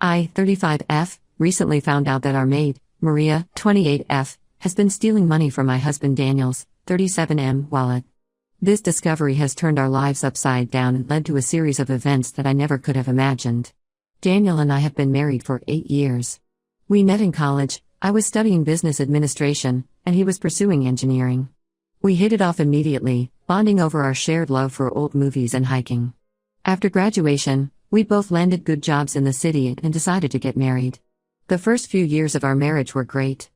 I, 35F, recently found out that our maid, Maria, 28F, has been stealing money from my husband Daniel's, 37M, wallet. This discovery has turned our lives upside down and led to a series of events that I never could have imagined. Daniel and I have been married for 8 years. We met in college. I was studying business administration, and he was pursuing engineering. We hit it off immediately, bonding over our shared love for old movies and hiking. After graduation, we both landed good jobs in the city and decided to get married. The first few years of our marriage were great.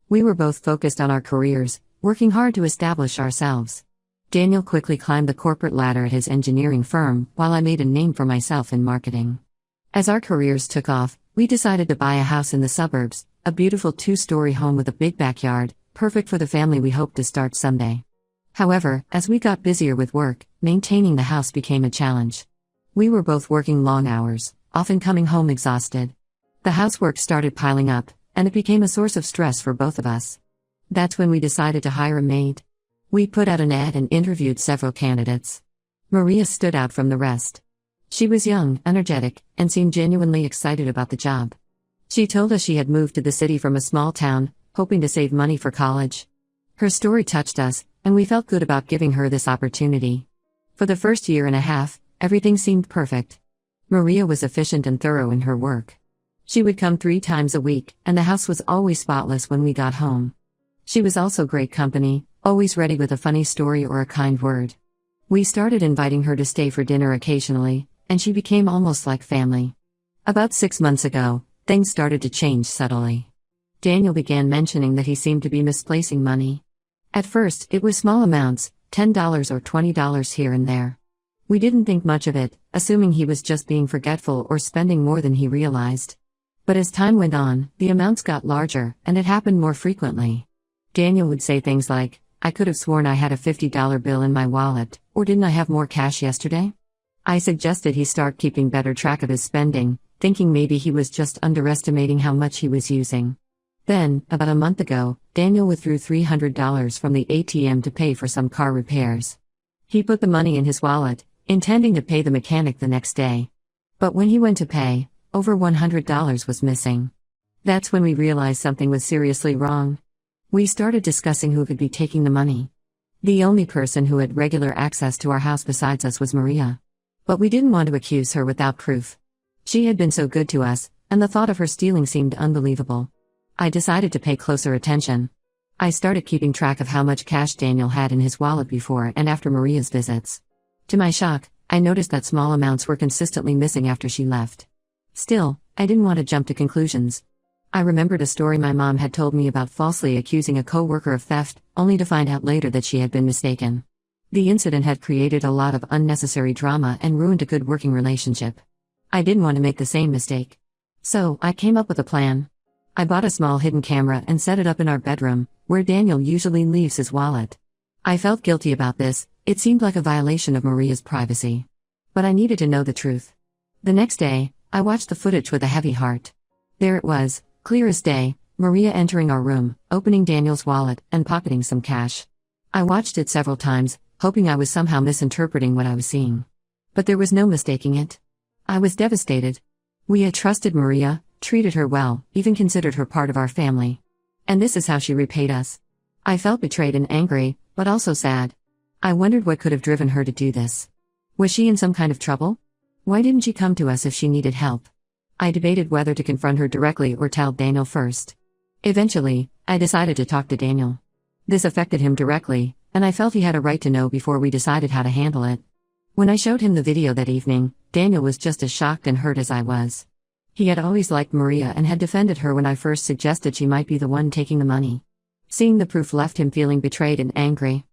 We were both focused on our careers, working hard to establish ourselves. Daniel quickly climbed the corporate ladder at his engineering firm, while I made a name for myself in marketing. As our careers took off, we decided to buy a house in the suburbs, a beautiful 2-story home with a big backyard, perfect for the family we hoped to start someday. However, as we got busier with work, maintaining the house became a challenge. We were both working long hours, often coming home exhausted. The housework started piling up, and it became a source of stress for both of us. That's when we decided to hire a maid. We put out an ad and interviewed several candidates. Maria stood out from the rest. She was young, energetic, and seemed genuinely excited about the job. She told us she had moved to the city from a small town, hoping to save money for college. Her story touched us, and we felt good about giving her this opportunity. For the first year and a half, everything seemed perfect. Maria was efficient and thorough in her work. She would come 3 times a week, and the house was always spotless when we got home. She was also great company, always ready with a funny story or a kind word. We started inviting her to stay for dinner occasionally, and she became almost like family. About 6 months ago, things started to change subtly. Daniel began mentioning that he seemed to be misplacing money. At first, it was small amounts, $10 or $20 here and there. We didn't think much of it, assuming he was just being forgetful or spending more than he realized. But as time went on, the amounts got larger, and it happened more frequently. Daniel would say things like, "I could have sworn I had a $50 bill in my wallet, or didn't I have more cash yesterday?" I suggested he start keeping better track of his spending, thinking maybe he was just underestimating how much he was using. Then, about a month ago, Daniel withdrew $300 from the ATM to pay for some car repairs. He put the money in his wallet, intending to pay the mechanic the next day. But when he went to pay, over $100 was missing. That's when we realized something was seriously wrong. We started discussing who could be taking the money. The only person who had regular access to our house besides us was Maria. But we didn't want to accuse her without proof. She had been so good to us, and the thought of her stealing seemed unbelievable. I decided to pay closer attention. I started keeping track of how much cash Daniel had in his wallet before and after Maria's visits. To my shock, I noticed that small amounts were consistently missing after she left. Still, I didn't want to jump to conclusions. I remembered a story my mom had told me about falsely accusing a coworker of theft, only to find out later that she had been mistaken. The incident had created a lot of unnecessary drama and ruined a good working relationship. I didn't want to make the same mistake. So, I came up with a plan. I bought a small hidden camera and set it up in our bedroom, where Daniel usually leaves his wallet. I felt guilty about this. It seemed like a violation of Maria's privacy. But I needed to know the truth. The next day, I watched the footage with a heavy heart. There it was, clear as day, Maria entering our room, opening Daniel's wallet, and pocketing some cash. I watched it several times, hoping I was somehow misinterpreting what I was seeing. But there was no mistaking it. I was devastated. We had trusted Maria, treated her well, even considered her part of our family. And this is how she repaid us. I felt betrayed and angry, but also sad. I wondered what could have driven her to do this. Was she in some kind of trouble? Why didn't she come to us if she needed help? I debated whether to confront her directly or tell Daniel first. Eventually, I decided to talk to Daniel. This affected him directly, and I felt he had a right to know before we decided how to handle it. When I showed him the video that evening, Daniel was just as shocked and hurt as I was. He had always liked Maria and had defended her when I first suggested she might be the one taking the money. Seeing the proof left him feeling betrayed and angry.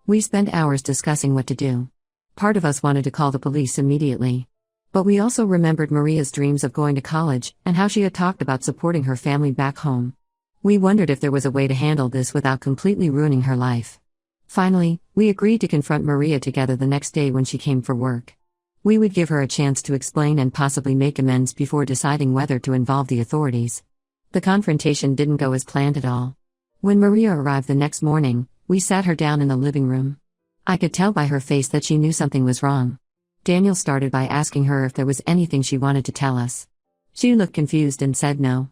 We spent hours discussing what to do. Part of us wanted to call the police immediately. But we also remembered Maria's dreams of going to college and how she had talked about supporting her family back home. We wondered if there was a way to handle this without completely ruining her life. Finally, we agreed to confront Maria together the next day when she came for work. We would give her a chance to explain and possibly make amends before deciding whether to involve the authorities. The confrontation didn't go as planned at all. When Maria arrived the next morning, we sat her down in the living room. I could tell by her face that she knew something was wrong. Daniel started by asking her if there was anything she wanted to tell us. She looked confused and said no.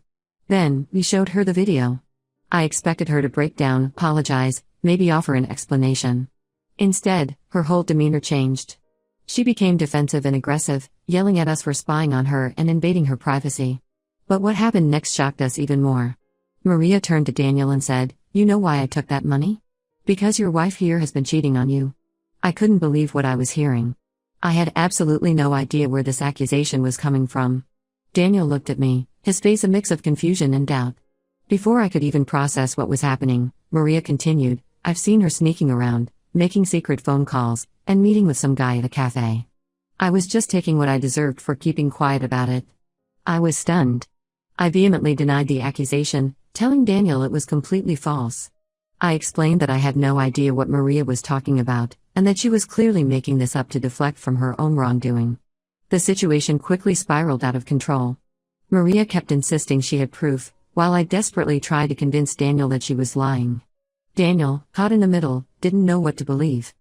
Then, we showed her the video. I expected her to break down, apologize, maybe offer an explanation. Instead, her whole demeanor changed. She became defensive and aggressive, yelling at us for spying on her and invading her privacy. But what happened next shocked us even more. Maria turned to Daniel and said, "You know why I took that money? Because your wife here has been cheating on you." I couldn't believe what I was hearing. I had absolutely no idea where this accusation was coming from. Daniel looked at me, his face a mix of confusion and doubt. Before I could even process what was happening, Maria continued, "I've seen her sneaking around, making secret phone calls, and meeting with some guy at a cafe. I was just taking what I deserved for keeping quiet about it." I was stunned. I vehemently denied the accusation, telling Daniel it was completely false. I explained that I had no idea what Maria was talking about, and that she was clearly making this up to deflect from her own wrongdoing. The situation quickly spiraled out of control. Maria kept insisting she had proof, while I desperately tried to convince Daniel that she was lying. Daniel, caught in the middle, didn't know what to believe.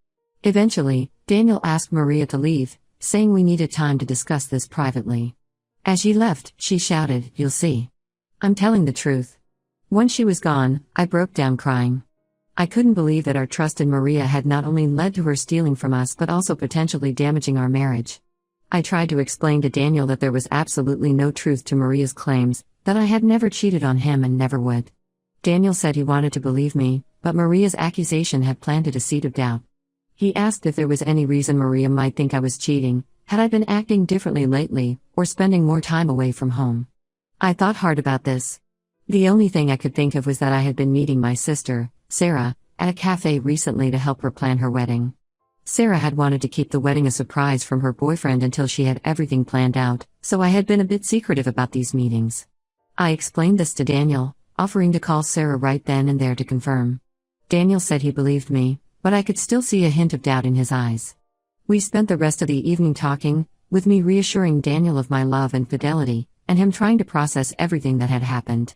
Eventually, Daniel asked Maria to leave, saying we needed time to discuss this privately. As she left, she shouted, "You'll see. I'm telling the truth." Once she was gone, I broke down crying. I couldn't believe that our trust in Maria had not only led to her stealing from us but also potentially damaging our marriage. I tried to explain to Daniel that there was absolutely no truth to Maria's claims, that I had never cheated on him and never would. Daniel said he wanted to believe me, but Maria's accusation had planted a seed of doubt. He asked if there was any reason Maria might think I was cheating, had I been acting differently lately, or spending more time away from home. I thought hard about this. The only thing I could think of was that I had been meeting my sister, Sarah, at a cafe recently to help her plan her wedding. Sarah had wanted to keep the wedding a surprise from her boyfriend until she had everything planned out, so I had been a bit secretive about these meetings. I explained this to Daniel, offering to call Sarah right then and there to confirm. Daniel said he believed me, but I could still see a hint of doubt in his eyes. We spent the rest of the evening talking, with me reassuring Daniel of my love and fidelity, and him trying to process everything that had happened.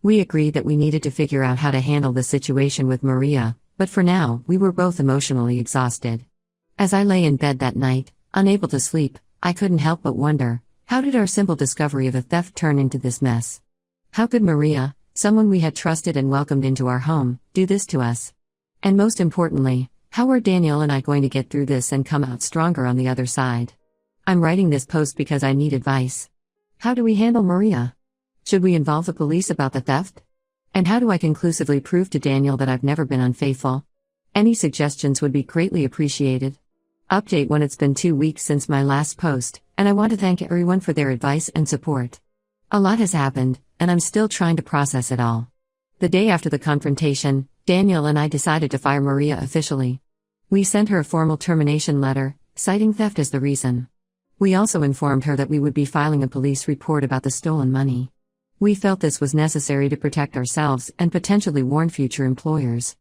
We agreed that we needed to figure out how to handle the situation with Maria, but for now, we were both emotionally exhausted. As I lay in bed that night, unable to sleep, I couldn't help but wonder, how did our simple discovery of a theft turn into this mess? How could Maria, someone we had trusted and welcomed into our home, do this to us? And most importantly, how are Daniel and I going to get through this and come out stronger on the other side? I'm writing this post because I need advice. How do we handle Maria? Should we involve the police about the theft? And how do I conclusively prove to Daniel that I've never been unfaithful? Any suggestions would be greatly appreciated. Update when it's been 2 weeks since my last post, and I want to thank everyone for their advice and support. A lot has happened, and I'm still trying to process it all. The day after the confrontation, Daniel and I decided to fire Maria officially. We sent her a formal termination letter, citing theft as the reason. We also informed her that we would be filing a police report about the stolen money. We felt this was necessary to protect ourselves and potentially warn future employers.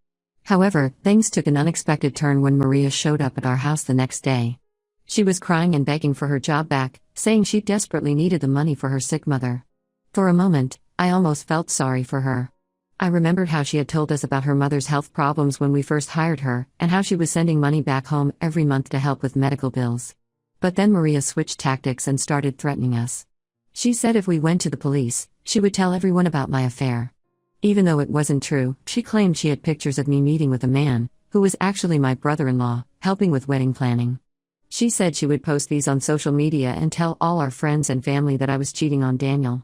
However, things took an unexpected turn when Maria showed up at our house the next day. She was crying and begging for her job back, saying she desperately needed the money for her sick mother. For a moment, I almost felt sorry for her. I remembered how she had told us about her mother's health problems when we first hired her, and how she was sending money back home every month to help with medical bills. But then Maria switched tactics and started threatening us. She said if we went to the police, she would tell everyone about my affair. Even though it wasn't true, she claimed she had pictures of me meeting with a man, who was actually my brother-in-law, helping with wedding planning. She said she would post these on social media and tell all our friends and family that I was cheating on Daniel.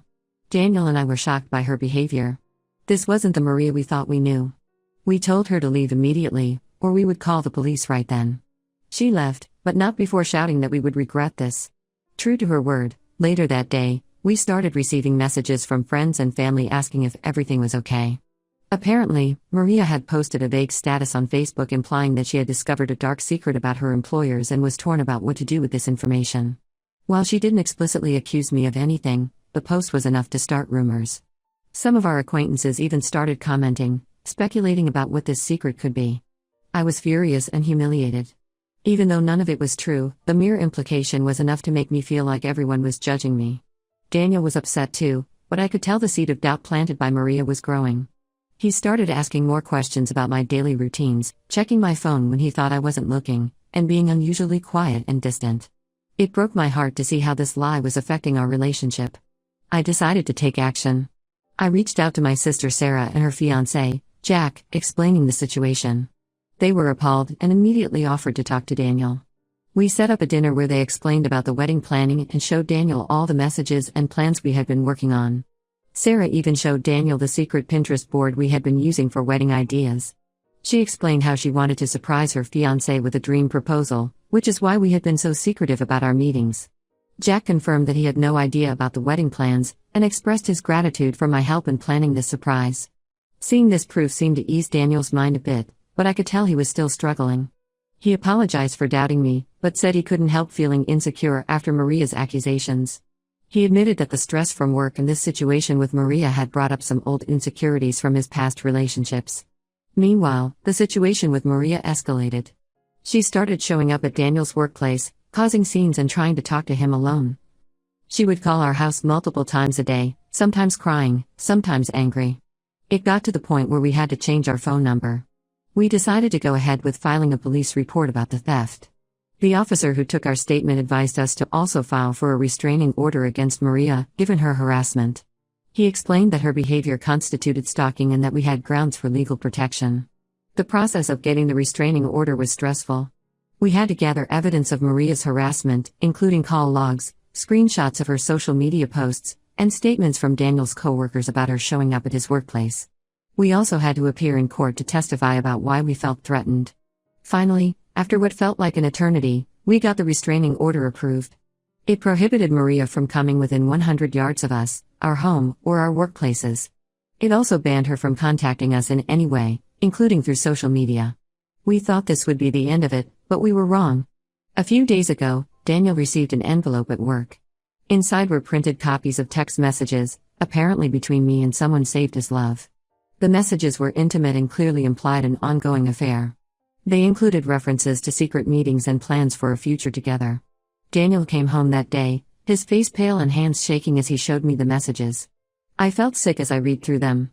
Daniel and I were shocked by her behavior. This wasn't the Maria we thought we knew. We told her to leave immediately, or we would call the police right then. She left, but not before shouting that we would regret this. True to her word, later that day, we started receiving messages from friends and family asking if everything was okay. Apparently, Maria had posted a vague status on Facebook implying that she had discovered a dark secret about her employers and was torn about what to do with this information. While she didn't explicitly accuse me of anything, the post was enough to start rumors. Some of our acquaintances even started commenting, speculating about what this secret could be. I was furious and humiliated. Even though none of it was true, the mere implication was enough to make me feel like everyone was judging me. Daniel was upset too, but I could tell the seed of doubt planted by Maria was growing. He started asking more questions about my daily routines, checking my phone when he thought I wasn't looking, and being unusually quiet and distant. It broke my heart to see how this lie was affecting our relationship. I decided to take action. I reached out to my sister Sarah and her fiancé, Jack, explaining the situation. They were appalled and immediately offered to talk to Daniel. We set up a dinner where they explained about the wedding planning and showed Daniel all the messages and plans we had been working on. Sarah even showed Daniel the secret Pinterest board we had been using for wedding ideas. She explained how she wanted to surprise her fiancé with a dream proposal, which is why we had been so secretive about our meetings. Jack confirmed that he had no idea about the wedding plans, and expressed his gratitude for my help in planning this surprise. Seeing this proof seemed to ease Daniel's mind a bit, but I could tell he was still struggling. He apologized for doubting me, but said he couldn't help feeling insecure after Maria's accusations. He admitted that the stress from work and this situation with Maria had brought up some old insecurities from his past relationships. Meanwhile, the situation with Maria escalated. She started showing up at Daniel's workplace, causing scenes and trying to talk to him alone. She would call our house multiple times a day, sometimes crying, sometimes angry. It got to the point where we had to change our phone number. We decided to go ahead with filing a police report about the theft. The officer who took our statement advised us to also file for a restraining order against Maria, given her harassment. He explained that her behavior constituted stalking and that we had grounds for legal protection. The process of getting the restraining order was stressful. We had to gather evidence of Maria's harassment, including call logs, screenshots of her social media posts, and statements from Daniel's coworkers about her showing up at his workplace. We also had to appear in court to testify about why we felt threatened. Finally, after what felt like an eternity, we got the restraining order approved. It prohibited Maria from coming within 100 yards of us, our home, or our workplaces. It also banned her from contacting us in any way, including through social media. We thought this would be the end of it, but we were wrong. A few days ago, Daniel received an envelope at work. Inside were printed copies of text messages, apparently between me and someone saved as love. The messages were intimate and clearly implied an ongoing affair. They included references to secret meetings and plans for a future together. Daniel came home that day, his face pale and hands shaking as he showed me the messages. I felt sick as I read through them.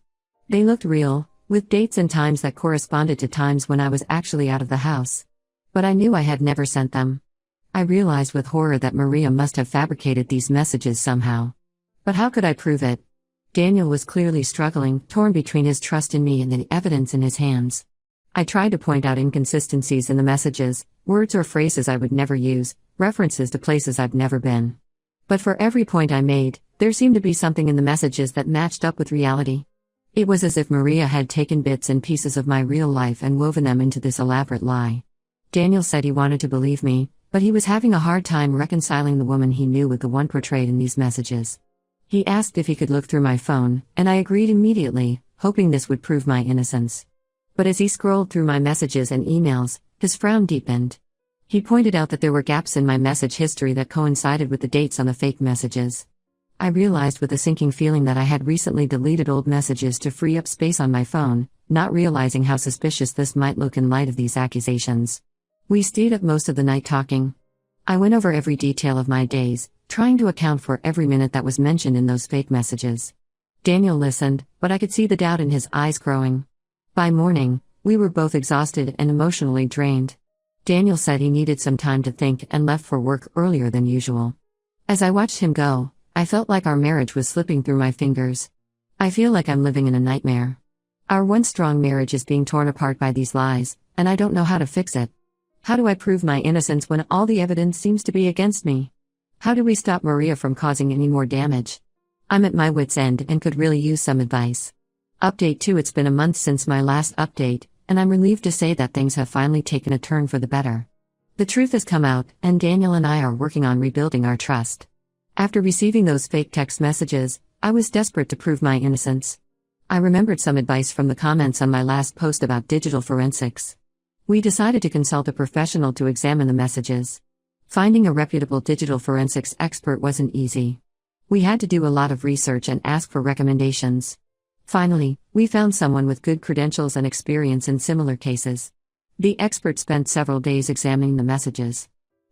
They looked real, with dates and times that corresponded to times when I was actually out of the house. But I knew I had never sent them. I realized with horror that Maria must have fabricated these messages somehow. But how could I prove it? Daniel was clearly struggling, torn between his trust in me and the evidence in his hands. I tried to point out inconsistencies in the messages, words or phrases I would never use, references to places I've never been. But for every point I made, there seemed to be something in the messages that matched up with reality. It was as if Maria had taken bits and pieces of my real life and woven them into this elaborate lie. Daniel said he wanted to believe me, but he was having a hard time reconciling the woman he knew with the one portrayed in these messages. He asked if he could look through my phone, and I agreed immediately, hoping this would prove my innocence. But as he scrolled through my messages and emails, his frown deepened. He pointed out that there were gaps in my message history that coincided with the dates on the fake messages. I realized with a sinking feeling that I had recently deleted old messages to free up space on my phone, not realizing how suspicious this might look in light of these accusations. We stayed up most of the night talking. I went over every detail of my days, trying to account for every minute that was mentioned in those fake messages. Daniel listened, but I could see the doubt in his eyes growing. By morning, we were both exhausted and emotionally drained. Daniel said he needed some time to think and left for work earlier than usual. As I watched him go, I felt like our marriage was slipping through my fingers. I feel like I'm living in a nightmare. Our once strong marriage is being torn apart by these lies, and I don't know how to fix it. How do I prove my innocence when all the evidence seems to be against me? How do we stop Maria from causing any more damage? I'm at my wit's end and could really use some advice. Update 2. It's been a month since my last update, and I'm relieved to say that things have finally taken a turn for the better. The truth has come out, and Daniel and I are working on rebuilding our trust. After receiving those fake text messages, I was desperate to prove my innocence. I remembered some advice from the comments on my last post about digital forensics. We decided to consult a professional to examine the messages. Finding a reputable digital forensics expert wasn't easy. We had to do a lot of research and ask for recommendations. Finally, we found someone with good credentials and experience in similar cases. The expert spent several days examining the messages.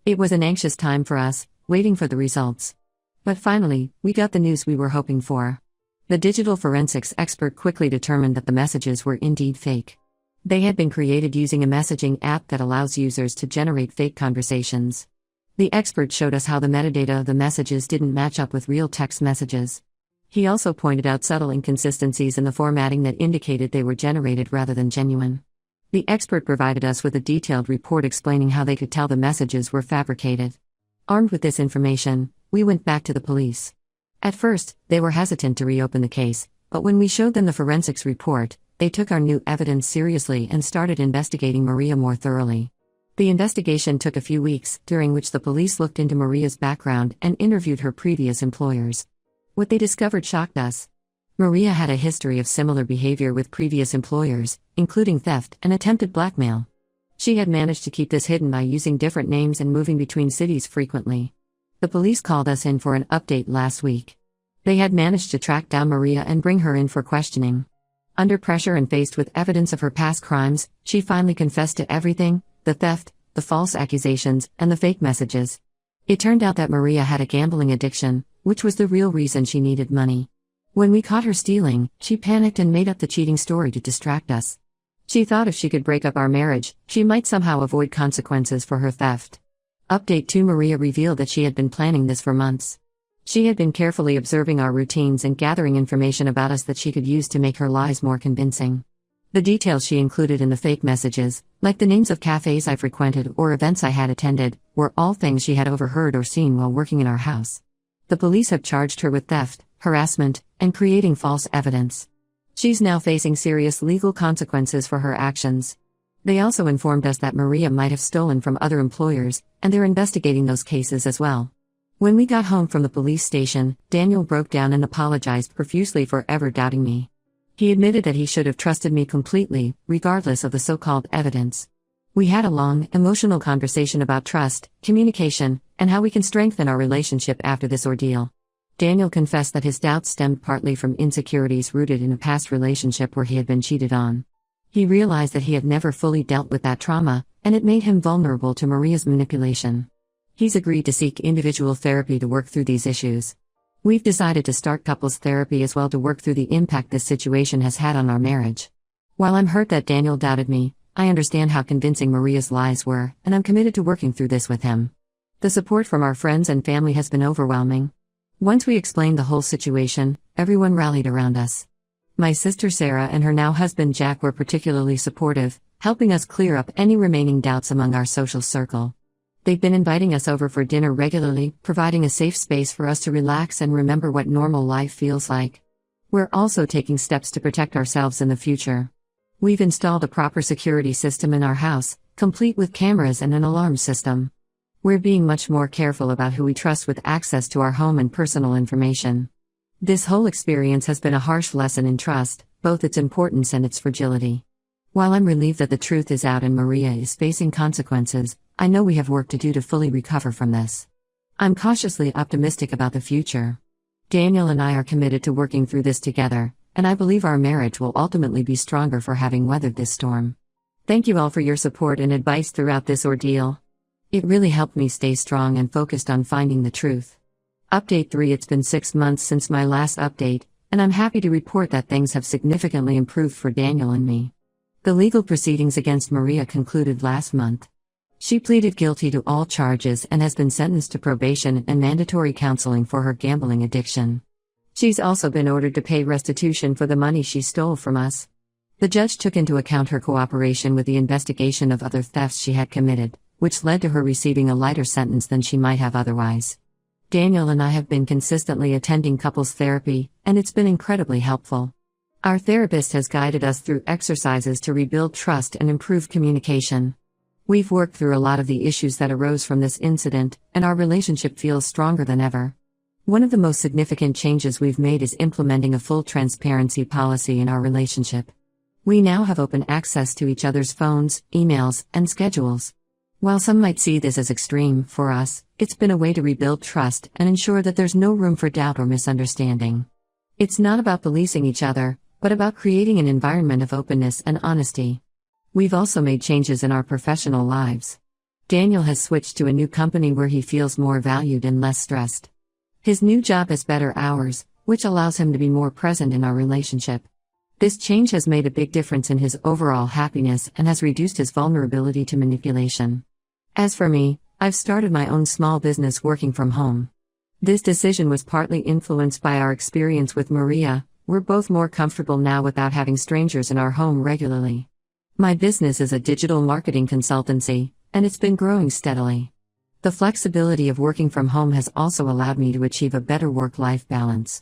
It was an anxious time for us, waiting for the results. But finally, we got the news we were hoping for. The digital forensics expert quickly determined that the messages were indeed fake. They had been created using a messaging app that allows users to generate fake conversations. The expert showed us how the metadata of the messages didn't match up with real text messages. He also pointed out subtle inconsistencies in the formatting that indicated they were generated rather than genuine. The expert provided us with a detailed report explaining how they could tell the messages were fabricated. Armed with this information, we went back to the police. At first, they were hesitant to reopen the case, but when we showed them the forensics report, they took our new evidence seriously and started investigating Maria more thoroughly. The investigation took a few weeks, during which the police looked into Maria's background and interviewed her previous employers. What they discovered shocked us. Maria had a history of similar behavior with previous employers, including theft and attempted blackmail. She had managed to keep this hidden by using different names and moving between cities frequently. The police called us in for an update last week. They had managed to track down Maria and bring her in for questioning. Under pressure and faced with evidence of her past crimes, she finally confessed to everything: the theft, the false accusations, and the fake messages. It turned out that Maria had a gambling addiction, which was the real reason she needed money. When we caught her stealing, she panicked and made up the cheating story to distract us. She thought if she could break up our marriage, she might somehow avoid consequences for her theft. Update 2: Maria revealed that she had been planning this for months. She had been carefully observing our routines and gathering information about us that she could use to make her lies more convincing. The details she included in the fake messages, like the names of cafes I frequented or events I had attended, were all things she had overheard or seen while working in our house. The police have charged her with theft, harassment, and creating false evidence. She's now facing serious legal consequences for her actions. They also informed us that Maria might have stolen from other employers, and they're investigating those cases as well. When we got home from the police station, Daniel broke down and apologized profusely for ever doubting me. He admitted that he should have trusted me completely, regardless of the so-called evidence. We had a long, emotional conversation about trust, communication, and how we can strengthen our relationship after this ordeal. Daniel confessed that his doubts stemmed partly from insecurities rooted in a past relationship where he had been cheated on. He realized that he had never fully dealt with that trauma, and it made him vulnerable to Maria's manipulation. He's agreed to seek individual therapy to work through these issues. We've decided to start couples therapy as well to work through the impact this situation has had on our marriage. While I'm hurt that Daniel doubted me, I understand how convincing Maria's lies were, and I'm committed to working through this with him. The support from our friends and family has been overwhelming. Once we explained the whole situation, everyone rallied around us. My sister Sarah and her now husband Jack were particularly supportive, helping us clear up any remaining doubts among our social circle. They've been inviting us over for dinner regularly, providing a safe space for us to relax and remember what normal life feels like. We're also taking steps to protect ourselves in the future. We've installed a proper security system in our house, complete with cameras and an alarm system. We're being much more careful about who we trust with access to our home and personal information. This whole experience has been a harsh lesson in trust, both its importance and its fragility. While I'm relieved that the truth is out and Maria is facing consequences, I know we have work to do to fully recover from this. I'm cautiously optimistic about the future. Daniel and I are committed to working through this together, and I believe our marriage will ultimately be stronger for having weathered this storm. Thank you all for your support and advice throughout this ordeal. It really helped me stay strong and focused on finding the truth. Update 3: It's been 6 months since my last update, and I'm happy to report that things have significantly improved for Daniel and me. The legal proceedings against Maria concluded last month. She pleaded guilty to all charges and has been sentenced to probation and mandatory counseling for her gambling addiction. She's also been ordered to pay restitution for the money she stole from us. The judge took into account her cooperation with the investigation of other thefts she had committed, which led to her receiving a lighter sentence than she might have otherwise. Daniel and I have been consistently attending couples therapy, and it's been incredibly helpful. Our therapist has guided us through exercises to rebuild trust and improve communication. We've worked through a lot of the issues that arose from this incident, and our relationship feels stronger than ever. One of the most significant changes we've made is implementing a full transparency policy in our relationship. We now have open access to each other's phones, emails, and schedules. While some might see this as extreme, for us, it's been a way to rebuild trust and ensure that there's no room for doubt or misunderstanding. It's not about policing each other, but about creating an environment of openness and honesty. We've also made changes in our professional lives. Daniel has switched to a new company where he feels more valued and less stressed. His new job has better hours, which allows him to be more present in our relationship. This change has made a big difference in his overall happiness and has reduced his vulnerability to manipulation. As for me, I've started my own small business working from home. This decision was partly influenced by our experience with Maria. We're both more comfortable now without having strangers in our home regularly. My business is a digital marketing consultancy, and it's been growing steadily. The flexibility of working from home has also allowed me to achieve a better work-life balance.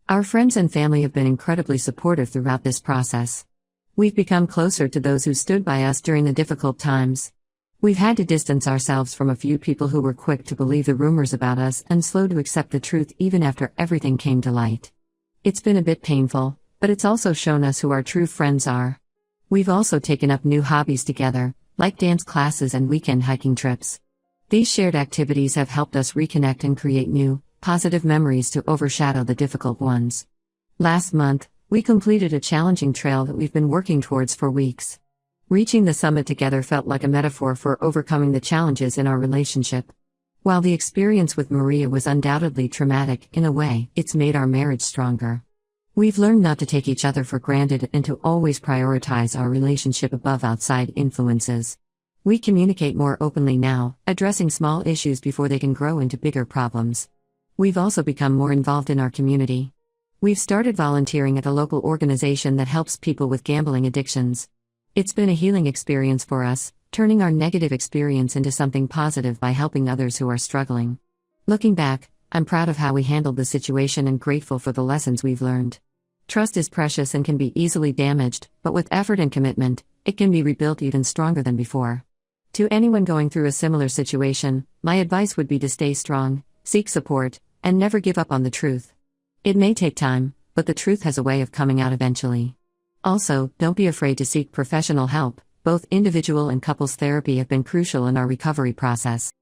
Our friends and family have been incredibly supportive throughout this process. We've become closer to those who stood by us during the difficult times. We've had to distance ourselves from a few people who were quick to believe the rumors about us and slow to accept the truth even after everything came to light. It's been a bit painful, but it's also shown us who our true friends are. We've also taken up new hobbies together, like dance classes and weekend hiking trips. These shared activities have helped us reconnect and create new, positive memories to overshadow the difficult ones. Last month, we completed a challenging trail that we've been working towards for weeks. Reaching the summit together felt like a metaphor for overcoming the challenges in our relationship. While the experience with Maria was undoubtedly traumatic in a way, it's made our marriage stronger. We've learned not to take each other for granted and to always prioritize our relationship above outside influences. We communicate more openly now, addressing small issues before they can grow into bigger problems. We've also become more involved in our community. We've started volunteering at a local organization that helps people with gambling addictions. It's been a healing experience for us, turning our negative experience into something positive by helping others who are struggling. Looking back, I'm proud of how we handled the situation and grateful for the lessons we've learned. Trust is precious and can be easily damaged, but with effort and commitment, it can be rebuilt even stronger than before. To anyone going through a similar situation, my advice would be to stay strong, seek support, and never give up on the truth. It may take time, but the truth has a way of coming out eventually. Also, don't be afraid to seek professional help. Both individual and couples therapy have been crucial in our recovery process.